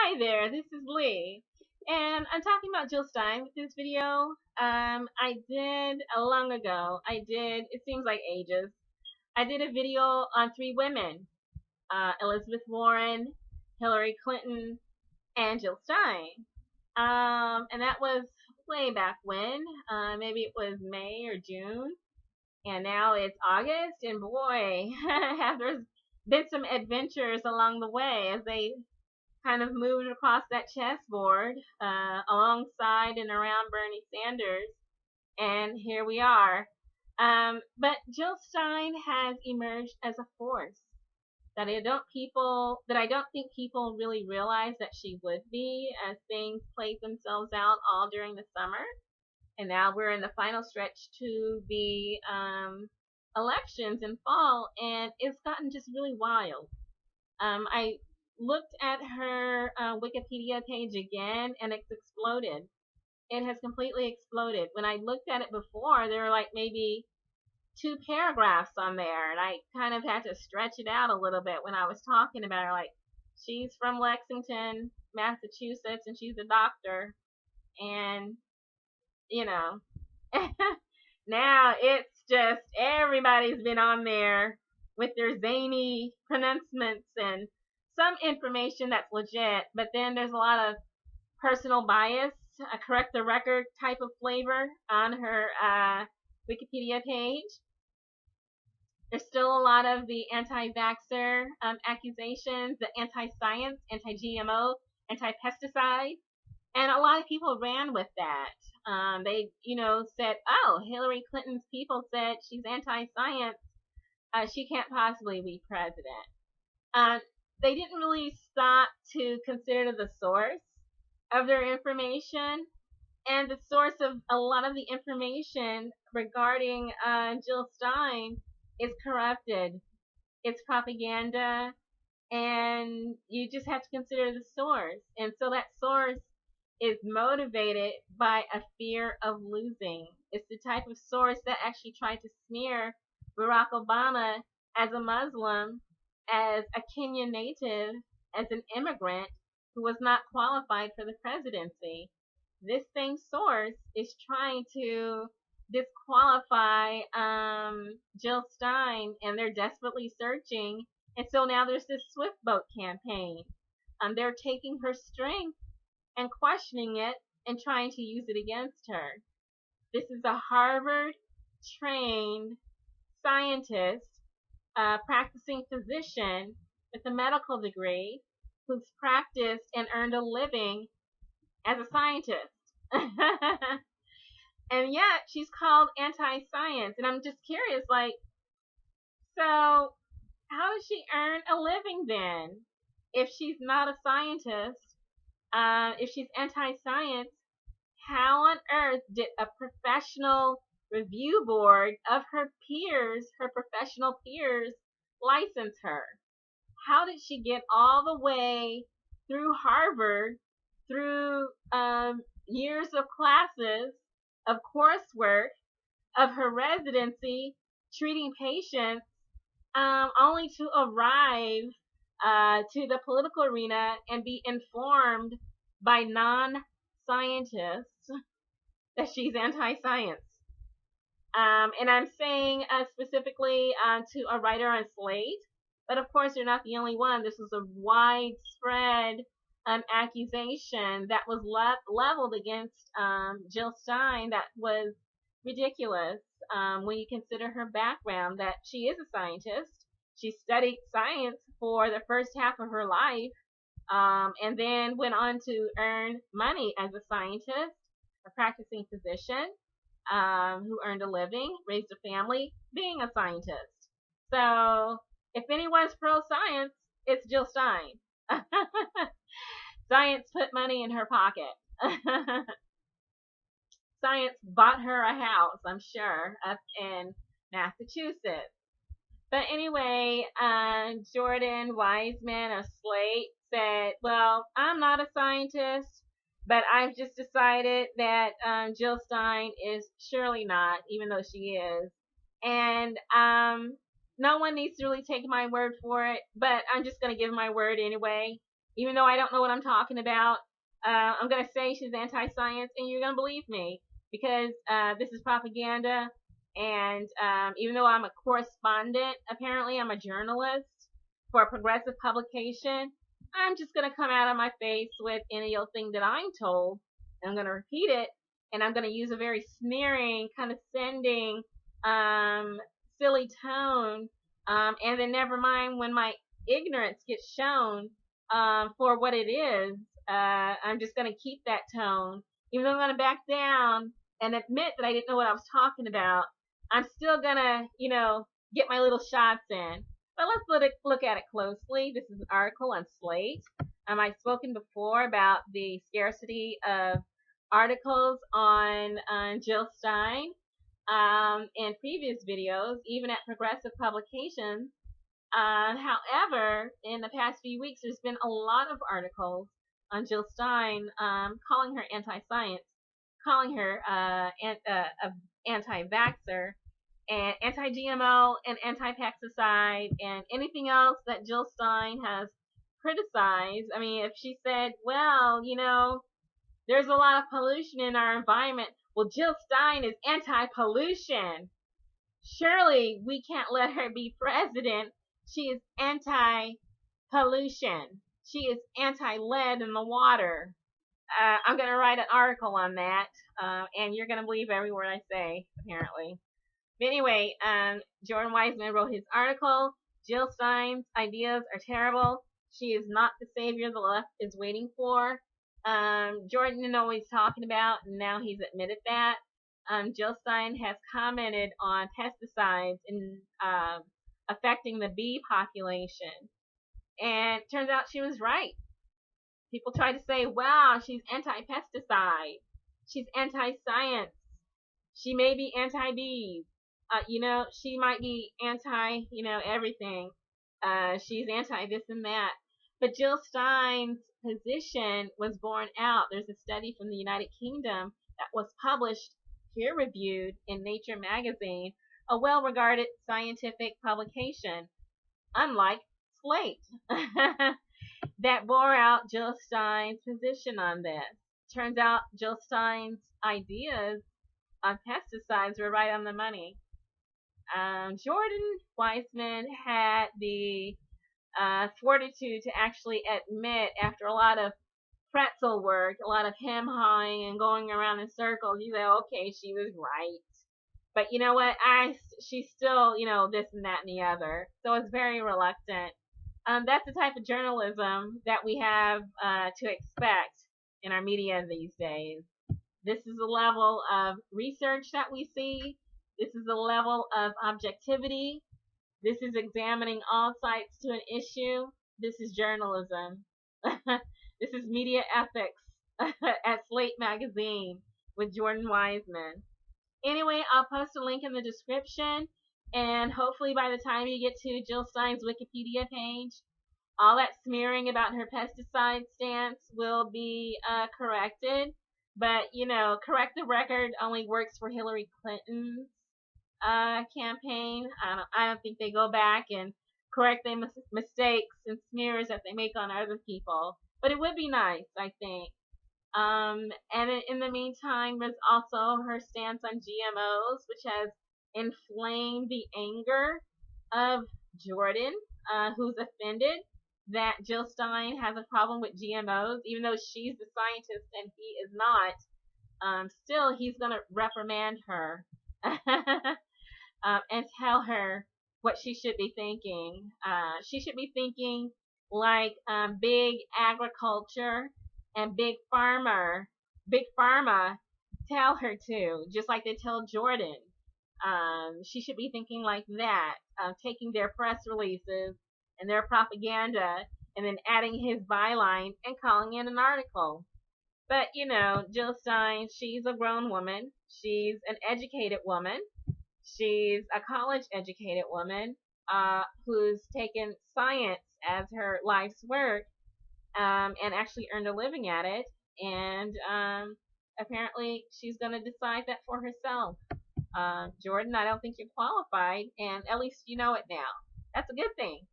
Hi there, this is Lee, and I'm talking about Jill Stein with this video. I did long ago. It seems like ages. I did a video on three women: Elizabeth Warren, Hillary Clinton, and Jill Stein. And that was way back when. Maybe it was May or June, and now it's August. And boy, have there's been some adventures along the way as they kind of moved across that chessboard alongside and around Bernie Sanders, and here we are. But Jill Stein has emerged as a force that I don't think people really realize that she would be as things played themselves out all during the summer, and now we're in the final stretch to the elections in fall, and it's gotten just really wild. I looked at her Wikipedia page again, and it's exploded. It has completely exploded. When I looked at it before, there were like maybe two paragraphs on there, and I kind of had to stretch it out a little bit when I was talking about her. Like, she's from Lexington, Massachusetts, and she's a doctor, and you know, now it's just everybody's been on there with their zany pronouncements and some information that's legit, but then there's a lot of personal bias, a correct the record type of flavor on her Wikipedia page. There's still a lot of the anti-vaxxer accusations, the anti-science, anti-GMO, anti-pesticide, and a lot of people ran with that. They, said, "Oh, Hillary Clinton's people said she's anti-science. She can't possibly be president." Uh, they didn't really stop to consider the source of their information, and the source of a lot of the information regarding Jill Stein is corrupted. It's propaganda, and you just have to consider the source. And so that source is motivated by a fear of losing. It's the type of source that actually tried to smear Barack Obama as a Muslim, as a Kenyan native, as an immigrant who was not qualified for the presidency. This same source is trying to disqualify Jill Stein, and they're desperately searching. And so now there's this Swift Boat campaign. They're taking her strength and questioning it and trying to use it against her. This is a Harvard trained scientist, practicing physician with a medical degree who's practiced and earned a living as a scientist. And yet she's called anti-science. And I'm just curious, like, so how does she earn a living then? If she's not a scientist, if she's anti-science, how on earth did a professional review board of her peers, her professional peers, license her? How did she get all the way through Harvard, through years of classes, of coursework, of her residency, treating patients, only to arrive to the political arena and be informed by non-scientists that she's anti-science? And I'm saying specifically to a writer on Slate, but of course you're not the only one. This was a widespread accusation that was leveled against Jill Stein that was ridiculous when you consider her background, that she is a scientist. She studied science for the first half of her life, and then went on to earn money as a scientist, a practicing physician, who earned a living, raised a family, being a scientist. So if anyone's pro-science, it's Jill Stein. Science put money in her pocket. Science bought her a house, I'm sure, up in Massachusetts. But anyway, Jordan Wiseman of Slate said, "Well, I'm not a scientist, but I've just decided that Jill Stein is surely not, even though she is. And no one needs to really take my word for it, but I'm just going to give my word anyway. even though I don't know what I'm talking about. I'm going to say she's anti-science, and you're going to believe me because this is propaganda. And even though I'm a correspondent, apparently I'm a journalist for a progressive publication, I'm just going to come out of my face with any old thing that I'm told. And I'm going to repeat it, and I'm going to use a very sneering, condescending, silly tone. And then never mind when my ignorance gets shown for what it is. I'm just going to keep that tone. Even though I'm going to back down and admit that I didn't know what I was talking about, I'm still going to, get my little shots in. But let's look at it closely. This is an article on Slate. I've spoken before about the scarcity of articles on Jill Stein in previous videos, even at progressive publications. However, in the past few weeks, there's been a lot of articles on Jill Stein calling her anti-science, calling her anti-vaxxer, and anti-GMO, and anti-pesticide, and anything else that Jill Stein has criticized. I mean, if she said, well, there's a lot of pollution in our environment, well, Jill Stein is anti-pollution. Surely we can't let her be president. She is anti-pollution. She is anti-lead in the water. I'm going to write an article on that, and you're going to believe every word I say, apparently. But anyway, Jordan Weissman wrote his article. Jill Stein's ideas are terrible. She is not the savior the left is waiting for. Jordan didn't know what he's talking about, and now he's admitted that. Jill Stein has commented on pesticides and affecting the bee population. And it turns out she was right. People try to say, wow, she's anti-pesticide. She's anti-science. She may be anti-bees. She might be anti, everything. She's anti this and that. But Jill Stein's position was borne out. There's a study from the United Kingdom that was published, peer-reviewed in Nature magazine, a well-regarded scientific publication, unlike Slate, that bore out Jill Stein's position on this. Turns out Jill Stein's ideas on pesticides were right on the money. Jordan Weissman had the fortitude to actually admit, after a lot of pretzel work, a lot of hem-hawing and going around in circles, he said, okay, she was right. But you know what? She's still, this and that and the other. So it's very reluctant. That's the type of journalism that we have to expect in our media these days. This is the level of research that we see. This is the level of objectivity. This is examining all sides to an issue. This is journalism. This is media ethics at Slate magazine with Jordan Weissman. Anyway, I'll post a link in the description, and hopefully by the time you get to Jill Stein's Wikipedia page, all that smearing about her pesticide stance will be corrected. But, corrective record only works for Hillary Clinton's campaign. I don't think they go back and correct their mistakes and smears that they make on other people. But it would be nice, I think. And in the meantime, there's also her stance on GMOs, which has inflamed the anger of Jordan, who's offended that Jill Stein has a problem with GMOs, even though she's the scientist and he is not. Still, he's going to reprimand her and tell her what she should be thinking. She should be thinking like big agriculture and big pharma tell her to, just like they tell Jordan. She should be thinking like that, taking their press releases and their propaganda and then adding his byline and calling it an article. But, Jill Stein, she's a grown woman. She's an educated woman. She's a college-educated woman who's taken science as her life's work and actually earned a living at it. And apparently she's going to decide that for herself. Jordan, I don't think you're qualified, and at least you know it now. That's a good thing.